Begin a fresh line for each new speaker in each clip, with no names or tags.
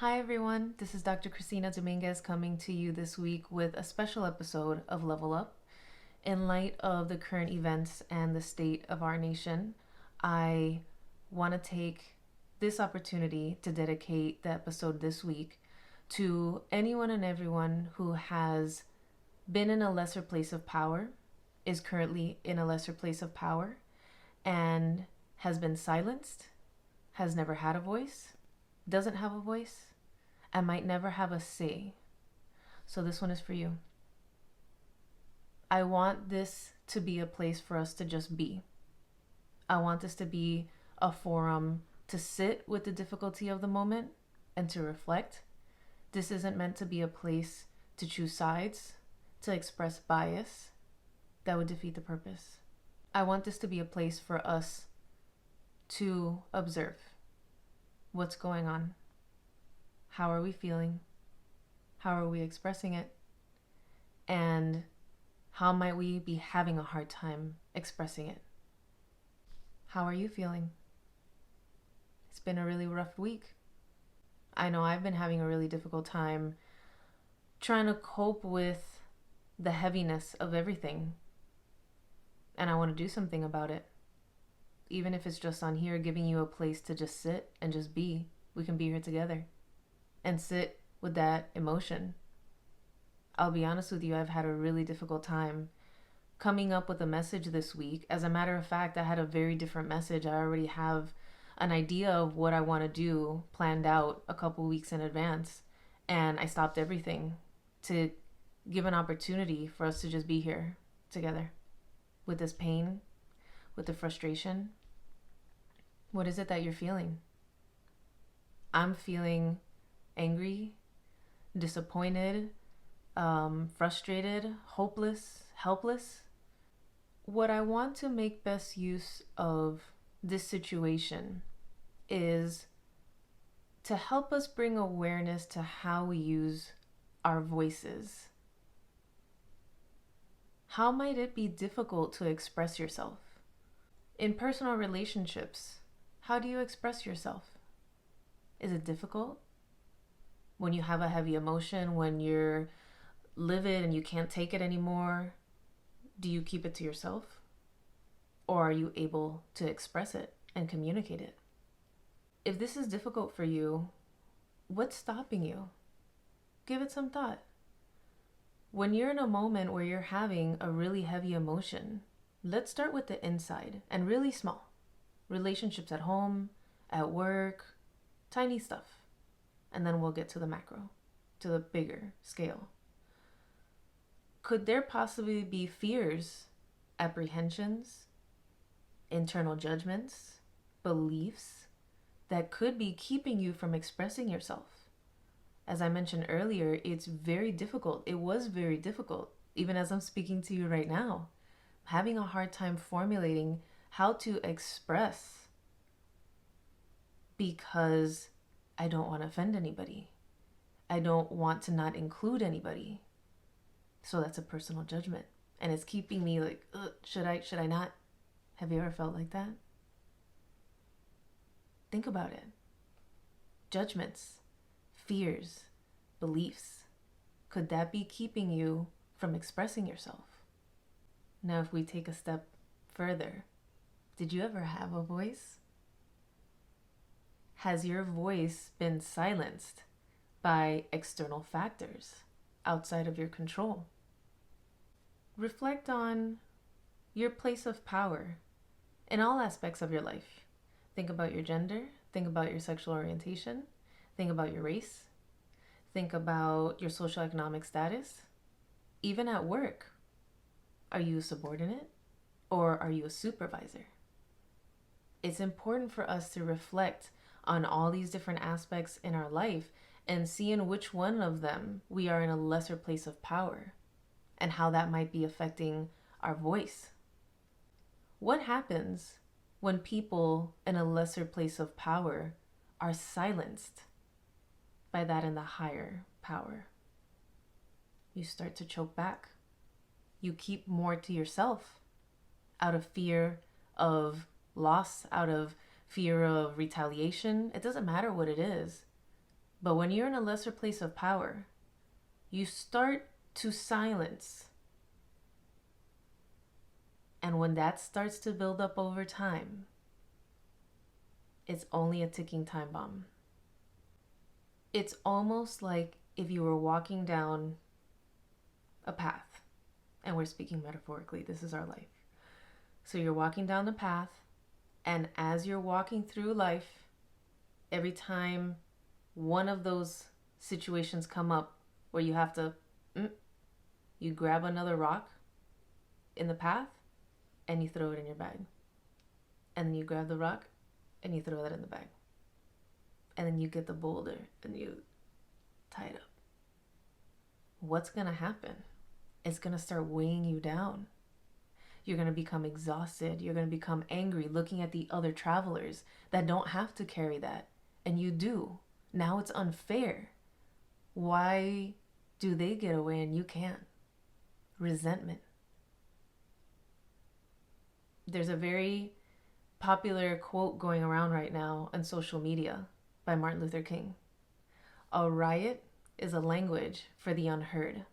Hi everyone, this is Dr. Cristina Dominguez coming to you this week with a special episode of Level Up. In light of the current events and the state of our nation, I want to take this opportunity to dedicate the episode this week to anyone and everyone who has been in a lesser place of power, is currently in a lesser place of power, and has been silenced, has never had a voice, doesn't have a voice, and might never have a say. So this one is for you. I want this to be a place for us to just be. I want this to be a forum to sit with the difficulty of the moment and to reflect. This isn't meant to be a place to choose sides, to express bias. That would defeat the purpose. I want this to be a place for us to observe what's going on. How are we feeling? How are we expressing it? And how might we be having a hard time expressing it? How are you feeling? It's been a really rough week. I know I've been having a really difficult time trying to cope with the heaviness of everything. And I want to do something about it. Even if it's just on here, giving you a place to just sit and just be. We can be here together and sit with that emotion. I'll be honest with you, I've had a really difficult time coming up with a message this week. As a matter of fact, I had a very different message. I already have an idea of what I want to do planned out a couple weeks in advance. And I stopped everything to give an opportunity for us to just be here together with this pain, with the frustration. What is it that you're feeling? I'm feeling angry, disappointed, frustrated, hopeless, helpless. What I want to make best use of this situation is to help us bring awareness to how we use our voices. How might it be difficult to express yourself? In personal relationships, how do you express yourself? Is it difficult? When you have a heavy emotion, when you're livid and you can't take it anymore, do you keep it to yourself? Or are you able to express it and communicate it? If this is difficult for you, what's stopping you? Give it some thought. When you're in a moment where you're having a really heavy emotion, let's start with the inside and really small. Relationships at home, at work, tiny stuff. And then we'll get to the macro, to the bigger scale. Could there possibly be fears, apprehensions, internal judgments, beliefs that could be keeping you from expressing yourself? As I mentioned earlier, it's very difficult. It was very difficult, even as I'm speaking to you right now. I'm having a hard time formulating how to express because I don't want to offend anybody. I don't want to not include anybody. So that's a personal judgment. And it's keeping me like, should I not? Have you ever felt like that? Think about it. Judgments, fears, beliefs. Could that be keeping you from expressing yourself? Now, if we take a step further, did you ever have a voice? Has your voice been silenced by external factors outside of your control? Reflect on your place of power in all aspects of your life. Think about your gender, think about your sexual orientation, think about your race, think about your socioeconomic status. Even at work, are you a subordinate or are you a supervisor? It's important for us to reflect on all these different aspects in our life and see in which one of them we are in a lesser place of power and how that might be affecting our voice. What happens when people in a lesser place of power are silenced by that in the higher power? You start to choke back. You keep more to yourself out of fear of loss, out of fear of retaliation. It doesn't matter what it is, But when you're in a lesser place of power, you start to silence. And when that starts to build up over time, it's only a ticking time bomb. It's almost like if you were walking down a path, and we're speaking metaphorically, this is our life. So you're walking down the path, and as you're walking through life, every time one of those situations come up where you have to, you grab another rock in the path and you throw it in your bag. And then you grab the rock and you throw that in the bag. And then you get the boulder and you tie it up. What's going to happen? It's going to start weighing you down. You're going to become exhausted. You're going to become angry looking at the other travelers that don't have to carry that. And you do. Now it's unfair. Why do they get away and you can't? Resentment. There's a very popular quote going around right now on social media by Martin Luther King. A riot is a language for the unheard.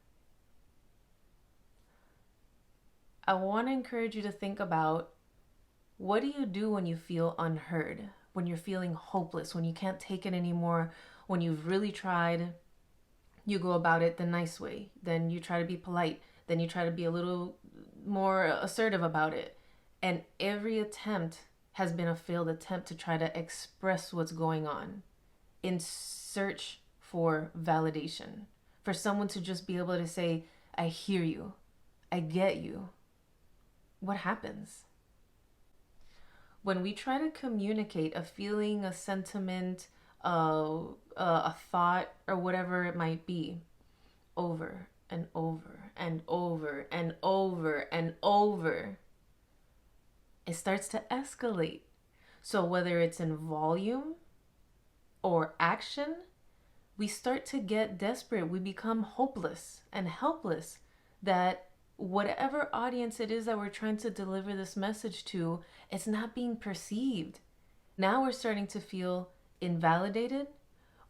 I want to encourage you to think about, what do you do when you feel unheard? When you're feeling hopeless, when you can't take it anymore, when you've really tried, you go about it the nice way. Then you try to be polite. Then you try to be a little more assertive about it. And every attempt has been a failed attempt to try to express what's going on in search for validation. For someone to just be able to say, I hear you. I get you. What happens? When we try to communicate a feeling, a sentiment, a thought, or whatever it might be, over and over and over and over and over, it starts to escalate. So whether it's in volume or action, we start to get desperate. We become hopeless and helpless that whatever audience it is that we're trying to deliver this message to, it's not being perceived. Now we're starting to feel invalidated.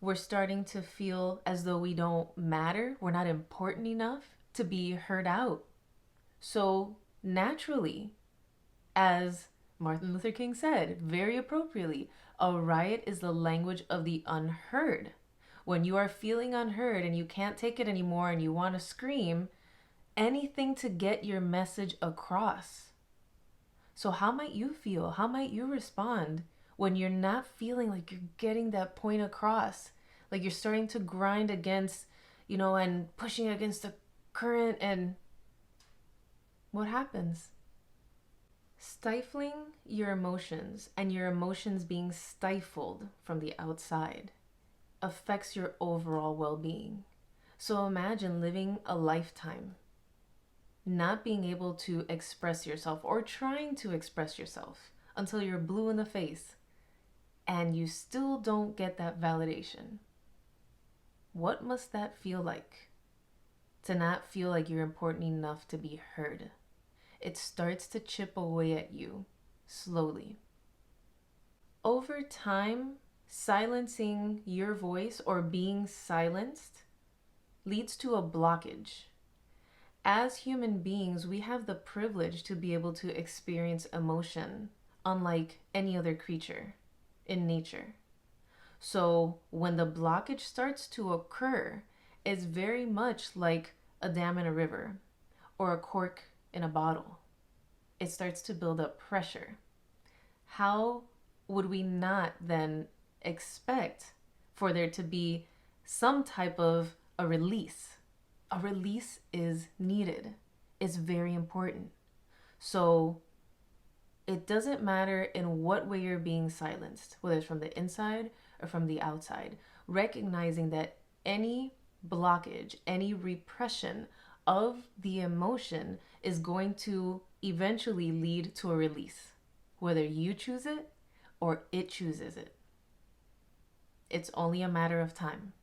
We're starting to feel as though we don't matter. We're not important enough to be heard out. So naturally, as Martin Luther King said, very appropriately, a riot is the language of the unheard. When you are feeling unheard and you can't take it anymore and you want to scream, anything to get your message across. So how might you feel? How might you respond when you're not feeling like you're getting that point across? Like you're starting to grind against, and pushing against the current, and what happens? Stifling your emotions and your emotions being stifled from the outside affects your overall well-being. So imagine living a lifetime not being able to express yourself or trying to express yourself until you're blue in the face and you still don't get that validation. What must that feel like? To not feel like you're important enough to be heard. It starts to chip away at you slowly. Over time, silencing your voice or being silenced leads to a blockage. As human beings, we have the privilege to be able to experience emotion, unlike any other creature in nature. So when the blockage starts to occur, it's very much like a dam in a river or a cork in a bottle. It starts to build up pressure. How would we not then expect for there to be some type of a release? A release is needed. It's very important. So it doesn't matter in what way you're being silenced, whether it's from the inside or from the outside. Recognizing that any blockage, any repression of the emotion is going to eventually lead to a release, whether you choose it or it chooses it. It's only a matter of time.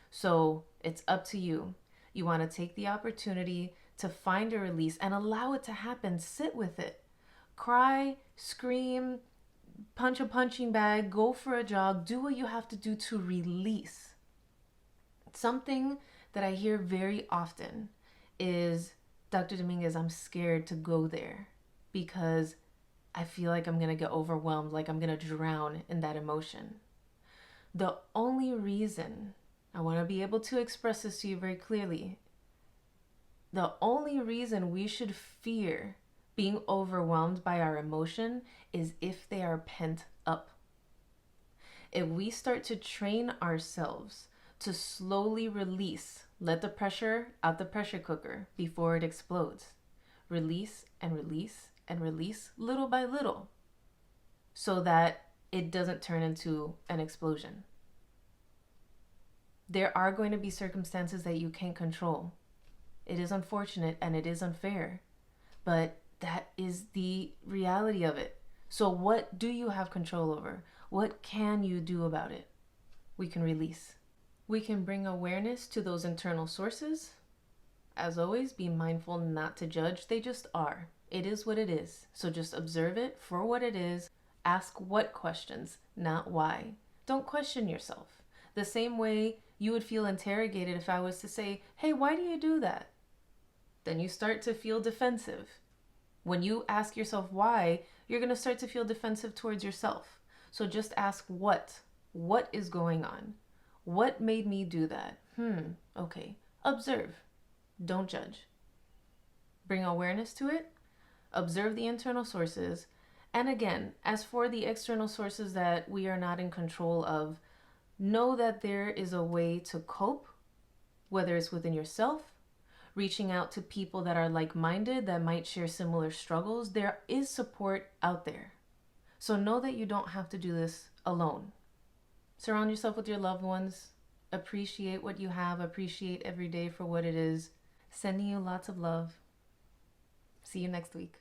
So it's up to you. You want to take the opportunity to find a release and allow it to happen. Sit with it. Cry, scream, punch a punching bag, go for a jog, do what you have to do to release. Something that I hear very often is, Dr. Dominguez, I'm scared to go there because I feel like I'm going to get overwhelmed, like I'm going to drown in that emotion. The only reason, I want to be able to express this to you very clearly, the only reason we should fear being overwhelmed by our emotion is if they are pent up. If we start to train ourselves to slowly release, let the pressure out the pressure cooker before it explodes, release and release and release little by little so that it doesn't turn into an explosion. There are going to be circumstances that you can't control. It is unfortunate and it is unfair, but that is the reality of it. So what do you have control over? What can you do about it? We can release. We can bring awareness to those internal sources. As always, be mindful not to judge. They just are. It is what it is. So just observe it for what it is. Ask what questions, not why. Don't question yourself. The same way you would feel interrogated if I was to say, hey, why do you do that? Then you start to feel defensive. When you ask yourself why, you're going to start to feel defensive towards yourself. So just ask what. What is going on? What made me do that? Okay. Observe. Don't judge. Bring awareness to it. Observe the internal sources. And again, as for the external sources that we are not in control of, know that there is a way to cope, whether it's within yourself, reaching out to people that are like-minded, that might share similar struggles. There is support out there. So know that you don't have to do this alone. Surround yourself with your loved ones. Appreciate what you have. Appreciate every day for what it is. Sending you lots of love. See you next week.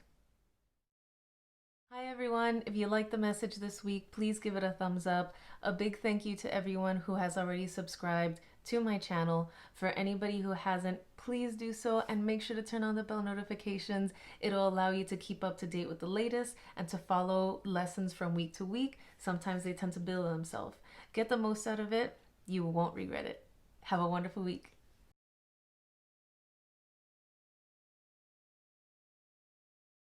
Hi everyone. If you liked the message this week, please give it a thumbs up. A big thank you to everyone who has already subscribed to my channel. For anybody who hasn't, please do so and make sure to turn on the bell notifications. It'll allow you to keep up to date with the latest and to follow lessons from week to week. Sometimes they tend to build themselves. Get the most out of it. You won't regret it. Have a wonderful week.